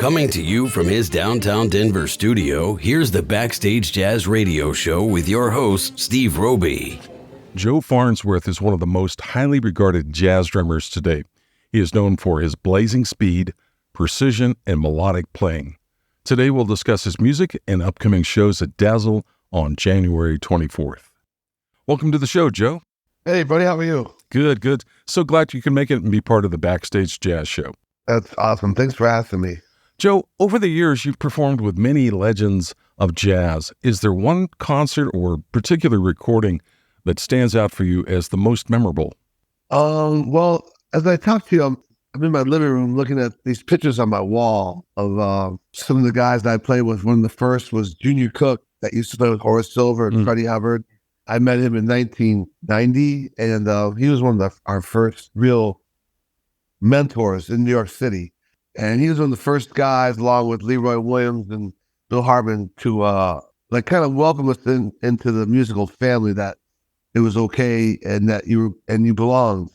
Coming to you from his downtown Denver studio, here's the Backstage Jazz Radio Show with your host, Steve Roby. Joe Farnsworth is one of the most highly regarded jazz drummers today. He is known for his blazing speed, precision, and melodic playing. Today we'll discuss his music and upcoming shows at Dazzle on January 24th. Welcome to the show, Joe. Hey, buddy, how are you? Good. So glad you can make it and be part of the Backstage Jazz Show. That's awesome. Thanks for asking me. Joe, over the years, you've performed with many legends of jazz. Is there one concert or particular recording that stands out for you as the most memorable? Well, as I talk to you, I'm in my living room looking at these pictures on my wall of some of the guys that I played with. One of the first was Junior Cook, that used to play with Horace Silver and Freddie Hubbard. I met him in 1990, and he was one of our first real mentors in New York City. And he was one of the first guys, along with Leroy Williams and Bill Hartman, to kind of welcome us into the musical family, that it was okay and that you belonged.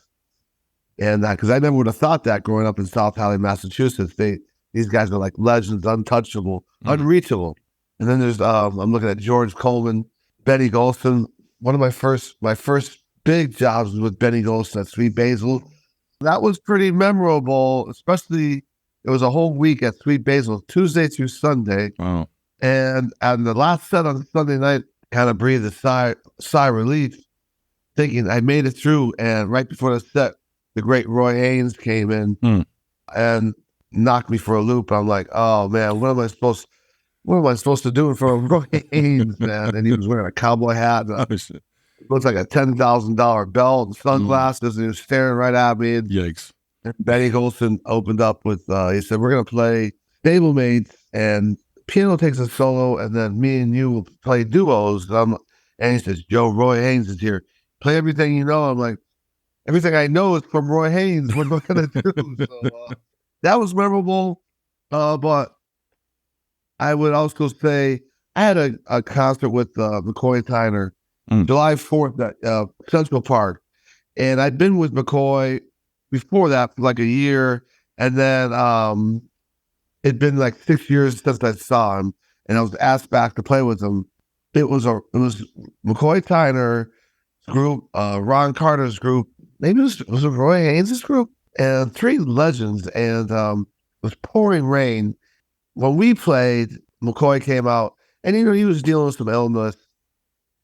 And because I never would have thought that growing up in South Hadley, Massachusetts. These guys are like legends, untouchable, unreachable. And then there's I'm looking at George Coleman, Benny Golson. One of my first big jobs was with Benny Golson at Sweet Basil. That was pretty memorable, especially. It was a whole week at Sweet Basil, Tuesday through Sunday. Wow. And the last set on Sunday night, kind of breathed a sigh of relief, thinking I made it through. And right before the set, the great Roy Haynes came in and knocked me for a loop. I'm like, oh man, what am I supposed to do for Roy Haynes, man? And he was wearing a cowboy hat. And looked like a $10,000 belt and sunglasses, and he was staring right at me. And yikes. Benny Golson opened up with, he said, we're going to play stablemates, and piano takes a solo, and then me and you will play duos. And he says, Joe, Roy Haynes is here. Play everything you know. I'm like, everything I know is from Roy Haynes. What am I going to do? So that was memorable. But I would also say I had a concert with McCoy Tyner July 4th at Central Park. And I'd been with McCoy before that for like a year, and then it'd been like 6 years since I saw him, and I was asked back to play with him. It was McCoy Tyner's group, Ron Carter's group, maybe it was Roy Haynes' group, and three legends. And it was pouring rain when we played. McCoy came out, and he was dealing with some illness,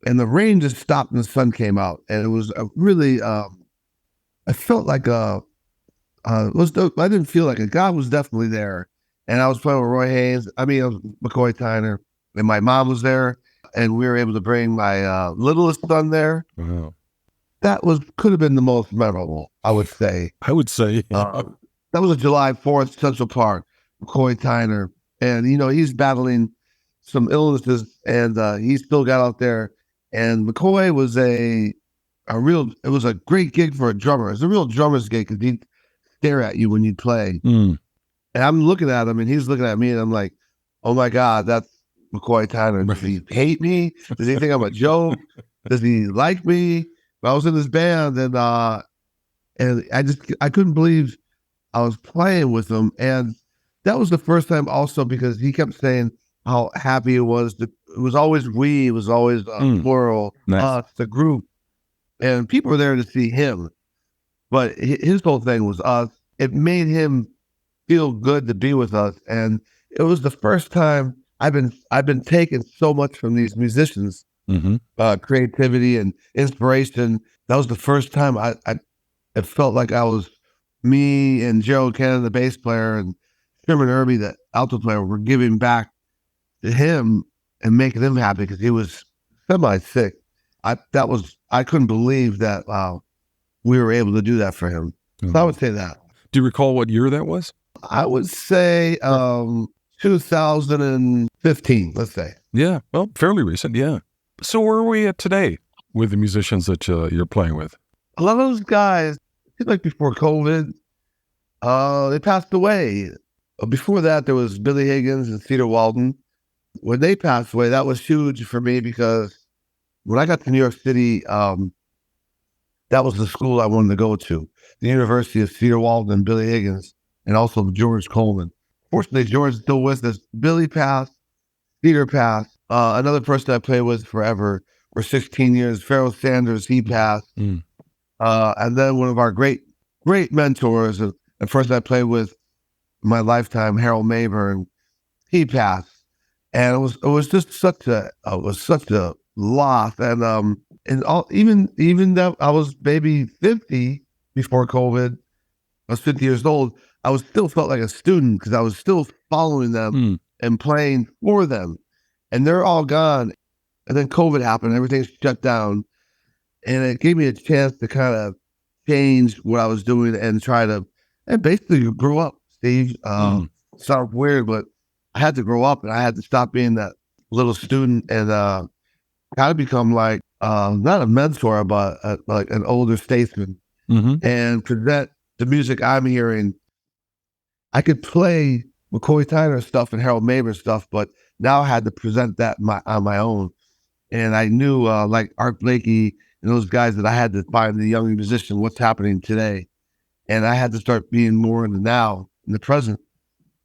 and the rain just stopped and the sun came out, and it was a really. I felt like I didn't feel like God was definitely there. And I was playing with Roy Haynes. McCoy Tyner, and my mom was there, and we were able to bring my littlest son there. Wow. That could have been the most memorable, I would say. Yeah. That was a July 4th, Central Park, McCoy Tyner. And, he's battling some illnesses, and he still got out there. And McCoy was it was a great gig for a drummer. It's a real drummer's gig, because he'd stare at you when you'd play. And I'm looking at him, and he's looking at me, and I'm like, oh my God, that's McCoy Tyner. Does he hate me? Does he think I'm a joke? Does he like me? But I was in this band, and I couldn't believe I was playing with him. And that was the first time also, because he kept saying how happy it was. It was always we, it was always plural, nice. Us, the group. And people were there to see him, but his whole thing was us. It made him feel good to be with us, and it was the first time I've been taking so much from these musicians, creativity and inspiration. That was the first time it felt like I was me and Gerald Cannon, the bass player, and Sherman Irby, the alto player, were giving back to him and making him happy, because he was semi-sick. I couldn't believe that we were able to do that for him. So I would say that. Do you recall what year that was? I would say 2015, let's say. Yeah, well, fairly recent, yeah. So where are we at today with the musicians that you're playing with? A lot of those guys, like before COVID, they passed away. Before that, there was Billy Higgins and Cedar Walton. When they passed away, that was huge for me, because when I got to New York City, that was the school I wanted to go to, the University of Cedar Walton and Billy Higgins, and also George Coleman. fortunately, George is still with us. Billy passed. Peter passed. Another person I played with forever for 16 years, Pharoah Sanders, he passed. And then one of our great mentors, and first I played with in my lifetime, Harold Mabern, he passed. And it was just such a loss. And even though I was maybe 50 before COVID, I was 50 years old, I was still felt like a student because I was still following them and playing for them. And they're all gone. And then COVID happened, everything's shut down. And it gave me a chance to kind of change what I was doing and try to, and basically grow up, Steve. Sounds weird, but I had to grow up and I had to stop being that little student and kind of become like, not a mentor, but like an older statesman and present the music I'm hearing. I could play McCoy Tyner stuff and Harold Mabern stuff, but now I had to present that on my own. And I knew like Art Blakey and those guys that I had to find the young musician, what's happening today. And I had to start being more in the now, in the present.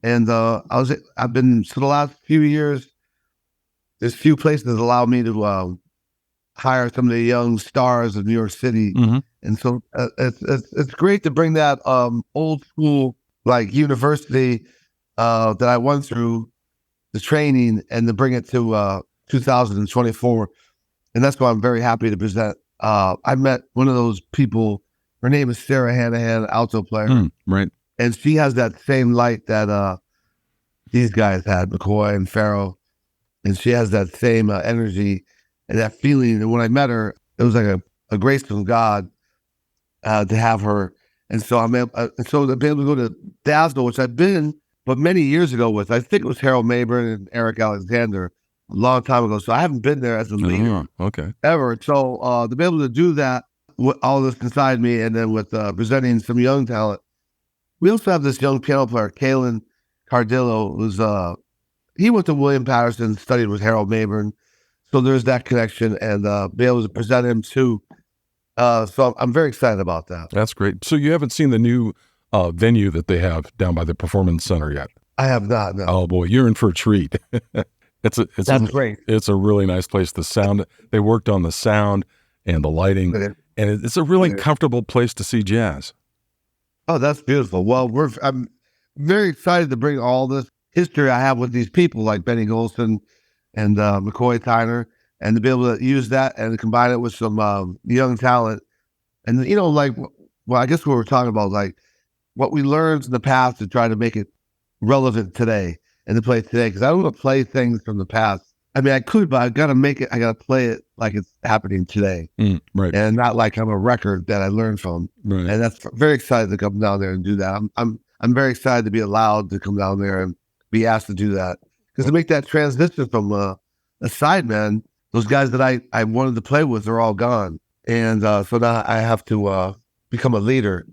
And I've been, for the last few years, there's few places that allow me to hire some of the young stars of New York City. And so it's great to bring that old school, like university that I went through, the training, and to bring it to 2024. And that's why I'm very happy to present. I met one of those people. Her name is Sarah Hanahan, alto player. Right. And she has that same light that these guys had, McCoy and Pharoah. And she has that same energy and that feeling. And when I met her, it was like a grace from God to have her. And so so to be able to go to Dazzle, which I've been, but many years ago with, I think it was Harold Mabern and Eric Alexander a long time ago. So I haven't been there as a leader ever. So to be able to do that with all this inside me, and then with presenting some young talent. We also have this young piano player, Kalen Cardillo, who's he went to William Patterson, studied with Harold Mabern. So there's that connection, and be able to present him too. So I'm very excited about that. That's great. So you haven't seen the new venue that they have down by the Performance Center yet? I have not, no. Oh boy, you're in for a treat. That's great. It's a really nice place. The sound, they worked on the sound and the lighting, and it's a really comfortable place to see jazz. Oh, that's beautiful. Well, I'm very excited to bring all this history I have with these people like Benny Golson and McCoy Tyner, and to be able to use that and combine it with some young talent. And, like, well, I guess what we're talking about, like what we learned in the past to try to make it relevant today and to play today. Because I don't want to play things from the past. I mean, I could, but I got to play it like it's happening today. Right. And not like I'm a record that I learned from. Right. And that's very excited to come down there and do that. I'm very excited to be allowed to come down there and be asked to do that. Because to make that transition from a sideman, those guys that I wanted to play with are all gone. And so now I have to become a leader,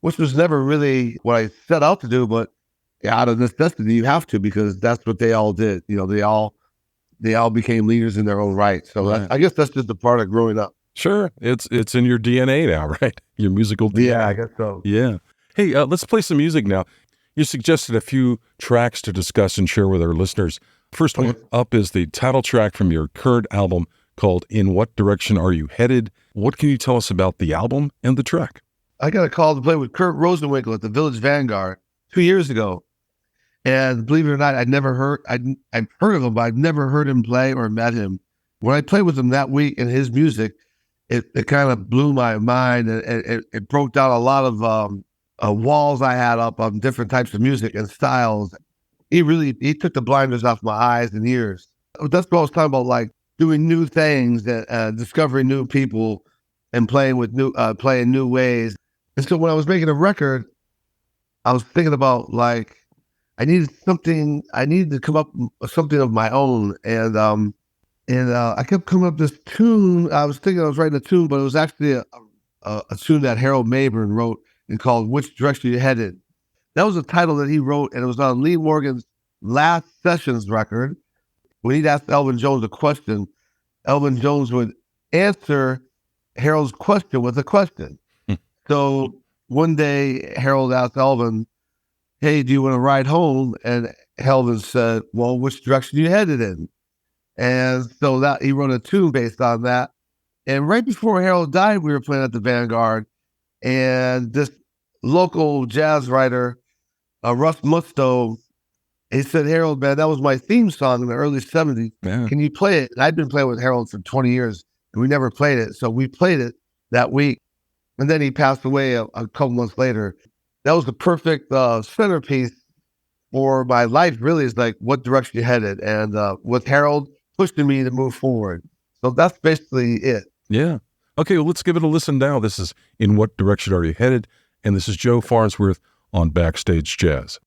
which was never really what I set out to do, but out of necessity, you have to, because that's what they all did. They all became leaders in their own right. So I guess that's just a part of growing up. Sure. It's in your DNA now, right? Your musical DNA. Yeah, I guess so. Yeah. Hey, let's play some music now. You suggested a few tracks to discuss and share with our listeners. First one up is the title track from your current album called In What Direction Are You Headed? What can you tell us about the album and the track? I got a call to play with Kurt Rosenwinkel at the Village Vanguard 2 years ago. And believe it or not, I've heard of him, but I've never heard him play or met him. When I played with him that week and his music, it kind of blew my mind, and it broke down a lot of walls I had up on different types of music and styles. He took the blinders off my eyes and ears. That's what I was talking about, like doing new things and discovering new people and playing new ways. And so when I was making a record, I was thinking about, like, I needed to come up with something of my own. And I kept coming up with this tune. I was thinking I was writing a tune, but it was actually a tune that Harold Mabern wrote and called Which Direction You Headed. That was a title that he wrote, and it was on Lee Morgan's Last Sessions record. When he'd ask Elvin Jones a question, Elvin Jones would answer Harold's question with a question. So one day, Harold asked Elvin, hey, do you want to ride home? And Harold said, well, which direction you headed in? And so that he wrote a tune based on that. And right before Harold died, we were playing at the Vanguard, and this local jazz writer, Russ Musto, he said, Harold, man, that was my theme song in the early 70s. Yeah. Can you play it? And I'd been playing with Harold for 20 years, and we never played it. So we played it that week. And then he passed away a couple months later. That was the perfect centerpiece for my life, really, is like what direction you headed. And with Harold pushing me to move forward. So that's basically it. Yeah. Okay, well, let's give it a listen now. This is In What Direction Are You Headed? And this is Joe Farnsworth on Backstage Jazz.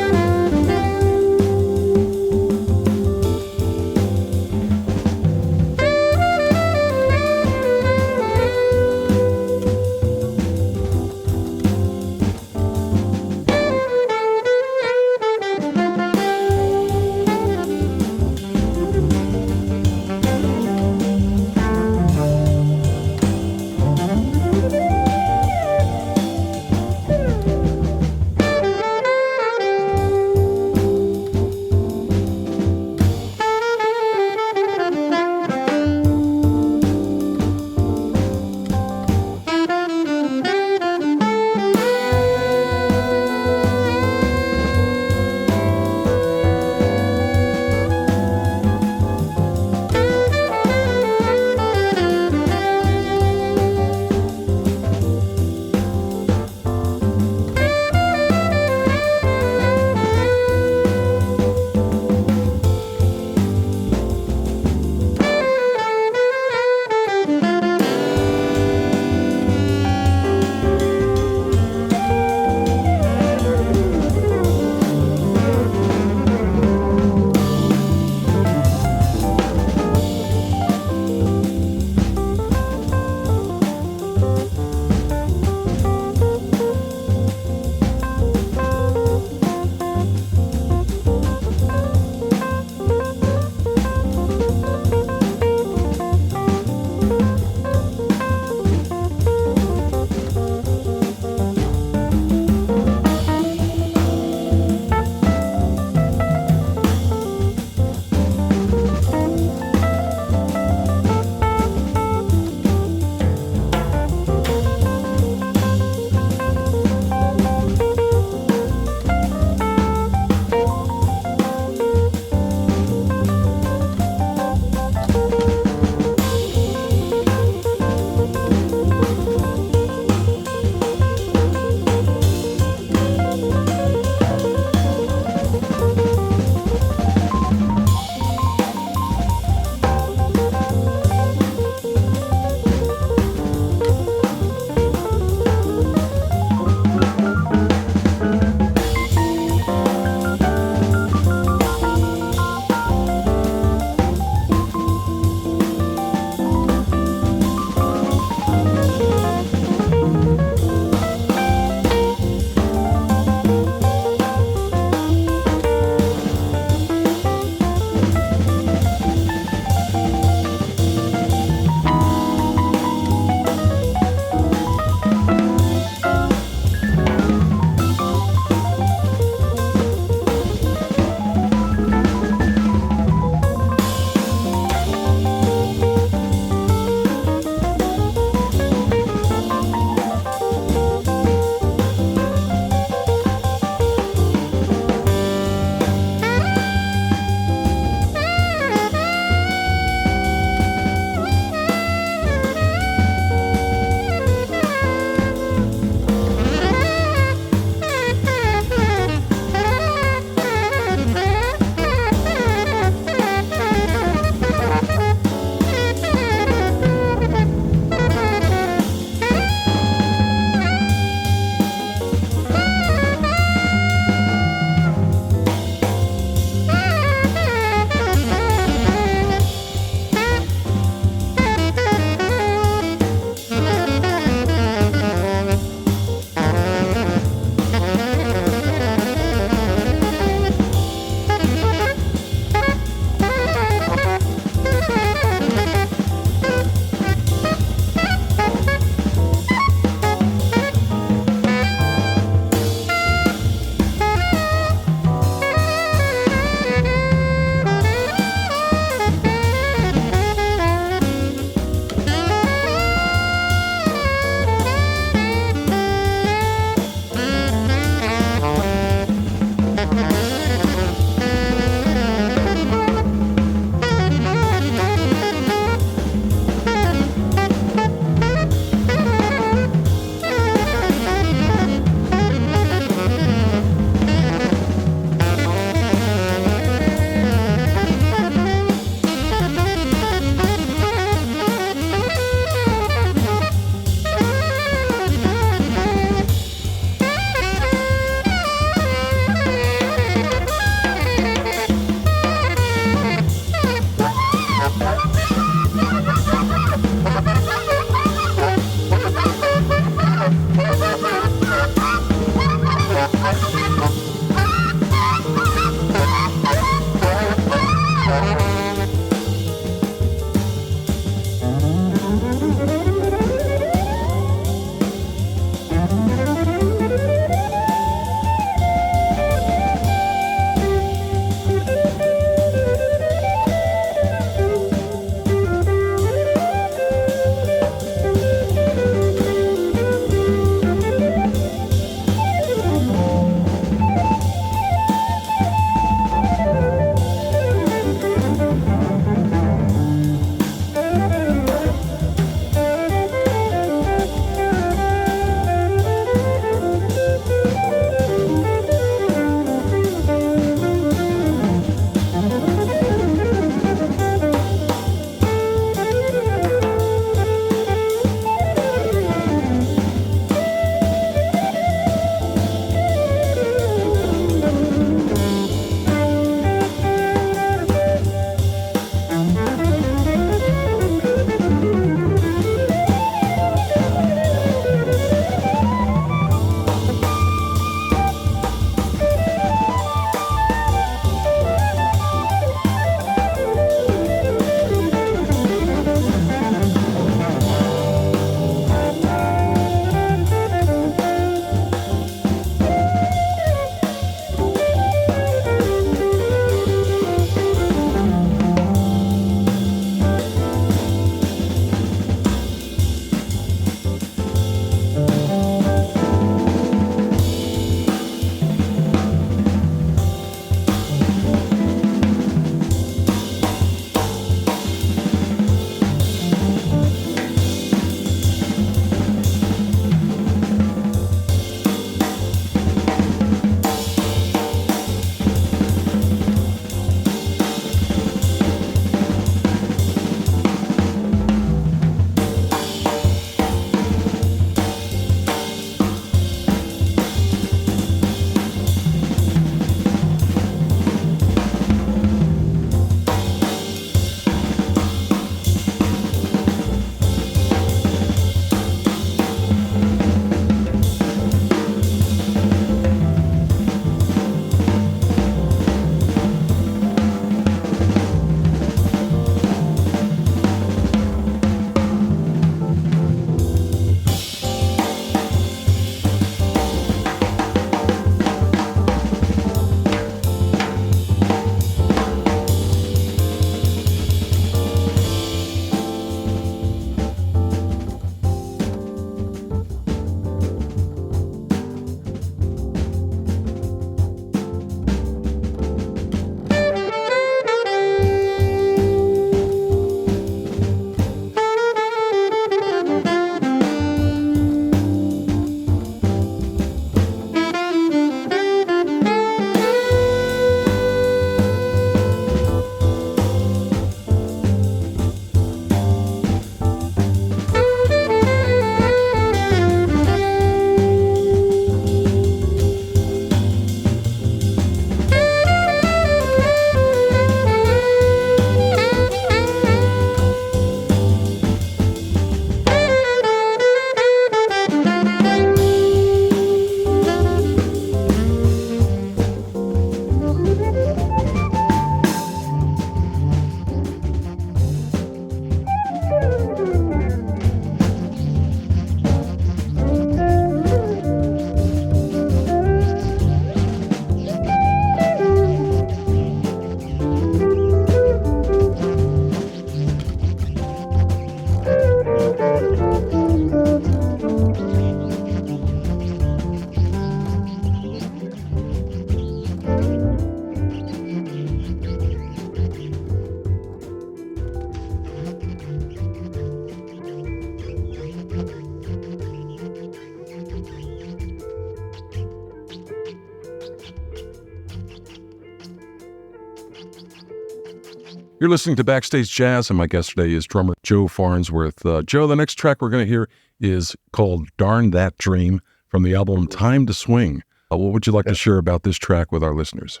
You're listening to Backstage Jazz, and my guest today is drummer Joe Farnsworth. Joe, the next track we're going to hear is called Darn That Dream from the album Time to Swing. What would you like to share about this track with our listeners?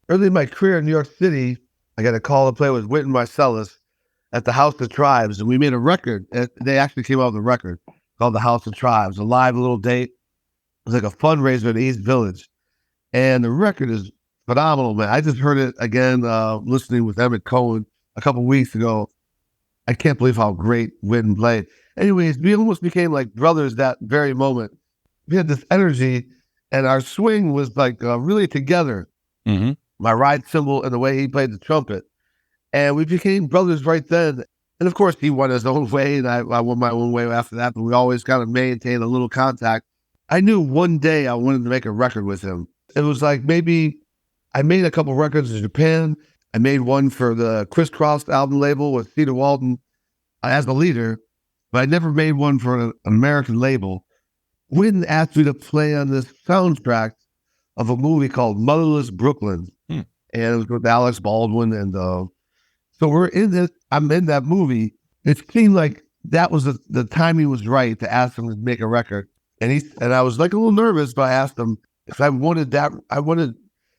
Early in my career in New York City, I got a call to play with Wynton Marsalis at the House of Tribes, and we made a record. They actually came out with a record called The House of Tribes, a live little date. It was like a fundraiser at East Village. And the record is phenomenal, man. I just heard it again, listening with Emmett Cohen a couple weeks ago. I can't believe how great Wynton played. Anyways, we almost became like brothers that very moment. We had this energy, and our swing was like really together. Mm-hmm. My ride cymbal and the way he played the trumpet. And we became brothers right then. And of course, he went his own way, and I went my own way after that, but we always kind of maintained a little contact. I knew one day I wanted to make a record with him. It was like maybe I made a couple records in Japan. I made one for the Crisscross album label with Cedar Walton as the leader, but I never made one for an American label. Wynton asked me to play on this soundtrack of a movie called Motherless Brooklyn. And it was with Alex Baldwin. And so we're in this, I'm in that movie. It seemed like that was the timing was right to ask him to make a record. And I was like a little nervous, but I asked him if I wanted that. I wanted,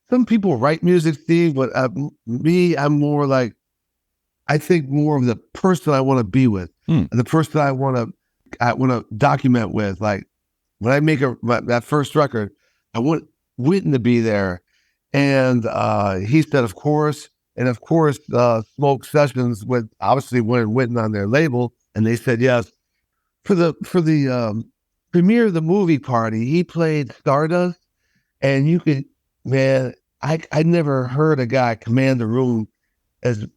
some people write music, Steve, but me, I'm more like, I think more of the person I want to be with, and the person I want to document with. Like when I make that first record, I want Wynton to be there, and he said, of course, and of course, Smoke Sessions with obviously wanted Wynton on their label, and they said yes. For the premiere of the movie party, he played Stardust, and you could, man, I never heard a guy command the room as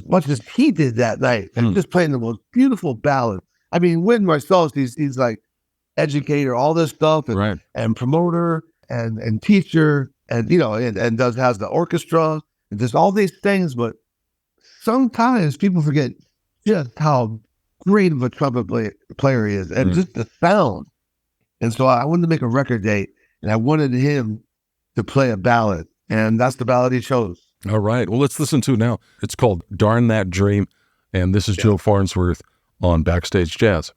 much as he did that night, and just playing the most beautiful ballad. I mean, Wynton Marsalis, he's like educator, all this stuff, and promoter and teacher, and and has the orchestra and just all these things. But sometimes people forget just how great of a trumpet player he is, and just the sound. And so I wanted to make a record date, and I wanted him to play a ballad, and that's the ballad he chose. All right. Well, let's listen to it now. It's called Darn That Dream, and this is Joe Farnsworth on Backstage Jazz.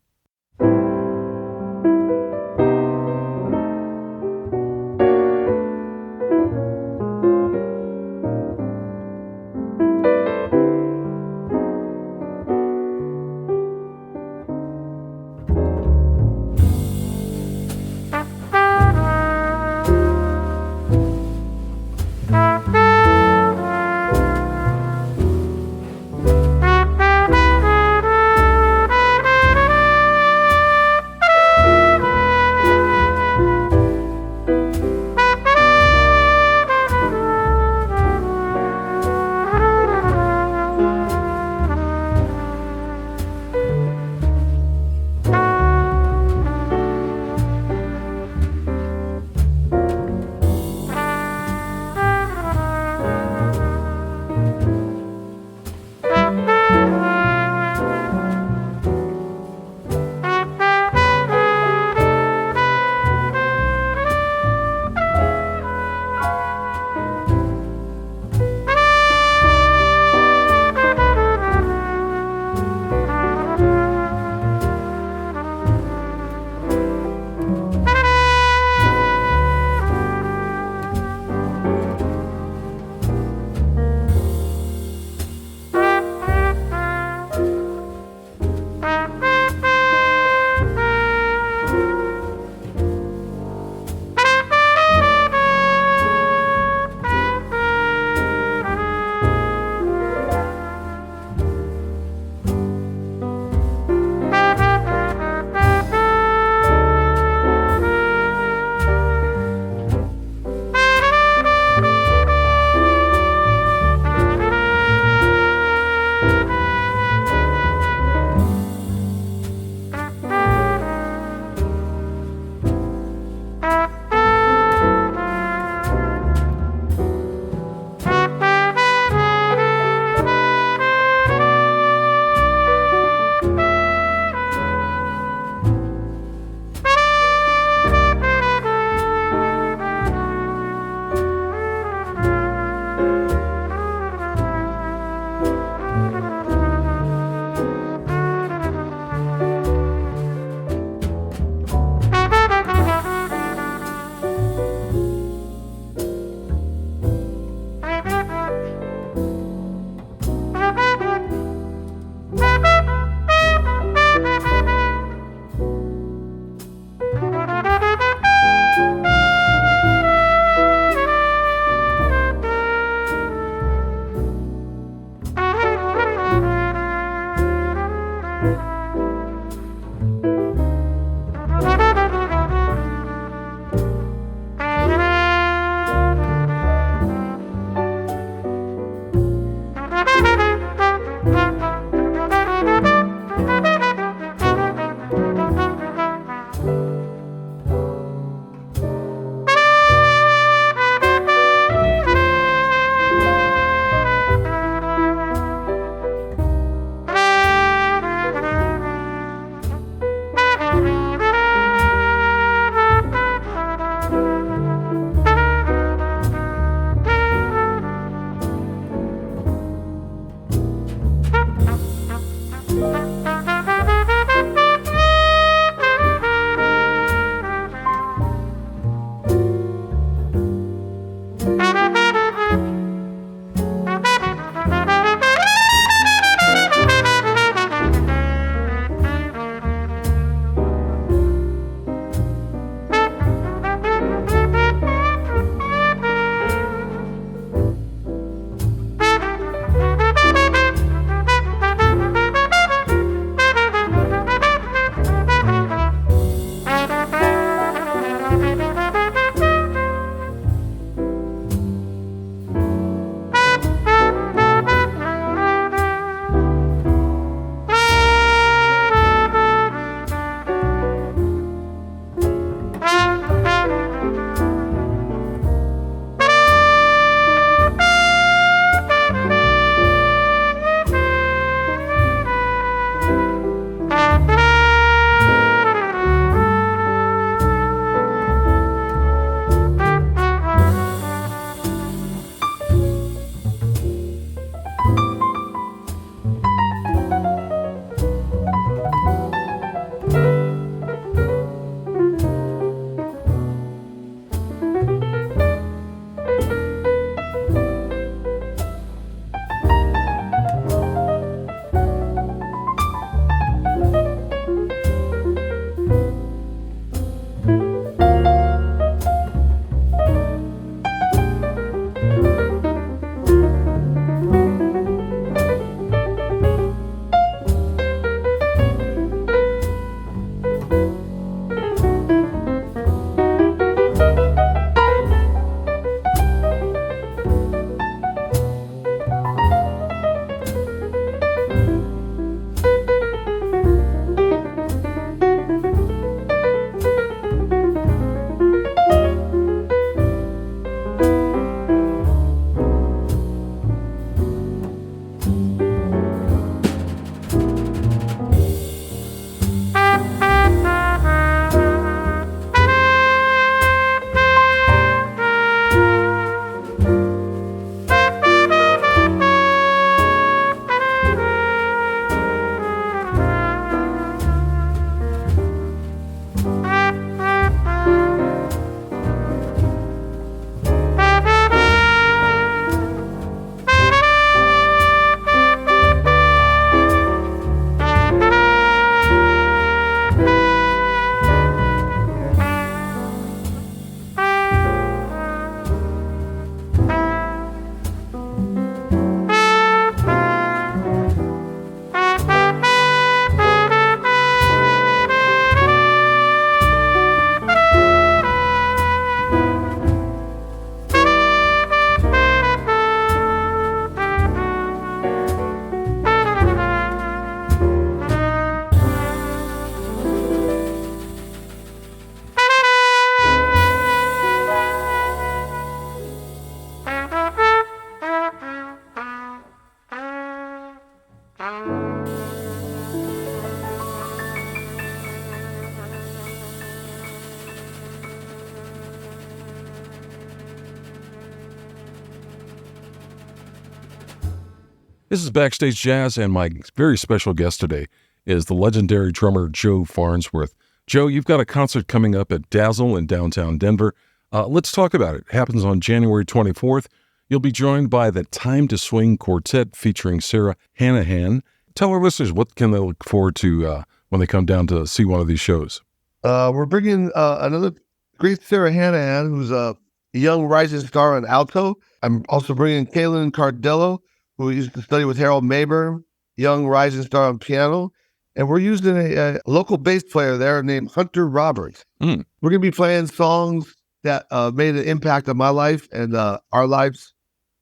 This is Backstage Jazz, and my very special guest today is the legendary drummer Joe Farnsworth. Joe, you've got a concert coming up at Dazzle in downtown Denver. Let's talk about it. It happens on January 24th. You'll be joined by the Time to Swing Quartet featuring Sarah Hanahan. Tell our listeners, what can they look forward to when they come down to see one of these shows? We're bringing another great Sarah Hanahan, who's a young rising star on alto. I'm also bringing Kaylin Cardello, who used to study with Harold Mabern, young rising star on piano. And we're using a local bass player there named Hunter Roberts. We're going to be playing songs that made an impact on my life and our lives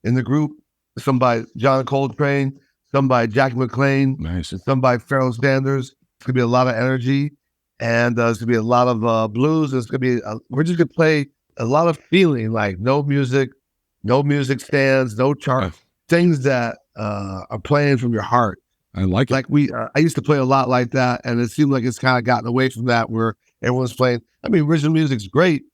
in the group. Some by John Coltrane, some by Jack McLean, Nice. some by Pharoah Sanders. It's going to be a lot of energy, and there's going to be a lot of blues. It's going to be we're just going to play a lot of feeling, like no music stands, no chart, things that are playing from your heart. I like it. Like I used to play a lot like that, and it seemed like it's kind of gotten away from that, where everyone's playing. I mean, original music's great,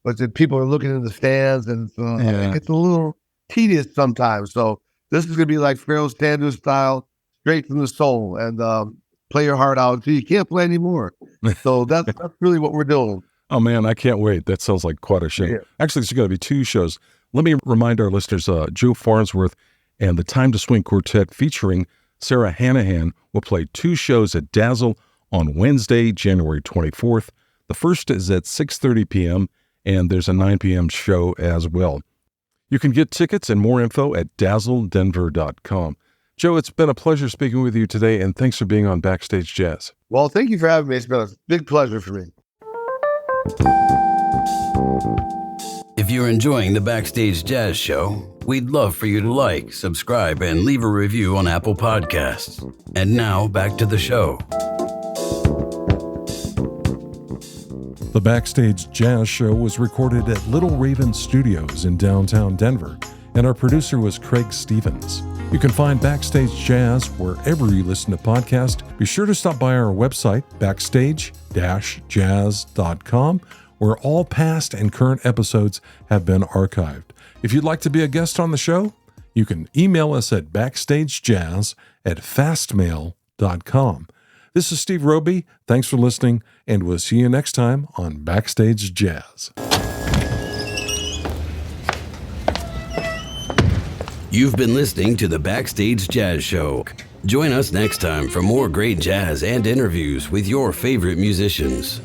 but then people are looking in the stands, and it's a little tedious sometimes. So this is going to be like Pharoah Sanders style, straight from the soul, and play your heart out until you can't play anymore. So that's really what we're doing. Oh, man, I can't wait. That sounds like quite a show. Yeah. Actually, there's going to be two shows. Let me remind our listeners, Joe Farnsworth and the Time to Swing Quartet featuring Sarah Hanahan will play two shows at Dazzle on Wednesday, January 24th. The first is at 6:30 p.m., and there's a 9 p.m. show as well. You can get tickets and more info at dazzledenver.com. Joe, it's been a pleasure speaking with you today, and thanks for being on Backstage Jazz. Well, thank you for having me. It's been a big pleasure for me. If you're enjoying the Backstage Jazz Show, we'd love for you to like, subscribe, and leave a review on Apple Podcasts. And now, back to the show. The Backstage Jazz Show was recorded at Little Raven Studios in downtown Denver, and our producer was Craig Stevens. You can find Backstage Jazz wherever you listen to podcasts. Be sure to stop by our website, backstage-jazz.com, where all past and current episodes have been archived. If you'd like to be a guest on the show, you can email us at backstagejazz@fastmail.com. This is Steve Roby. Thanks for listening, and we'll see you next time on Backstage Jazz. You've been listening to the Backstage Jazz Show. Join us next time for more great jazz and interviews with your favorite musicians.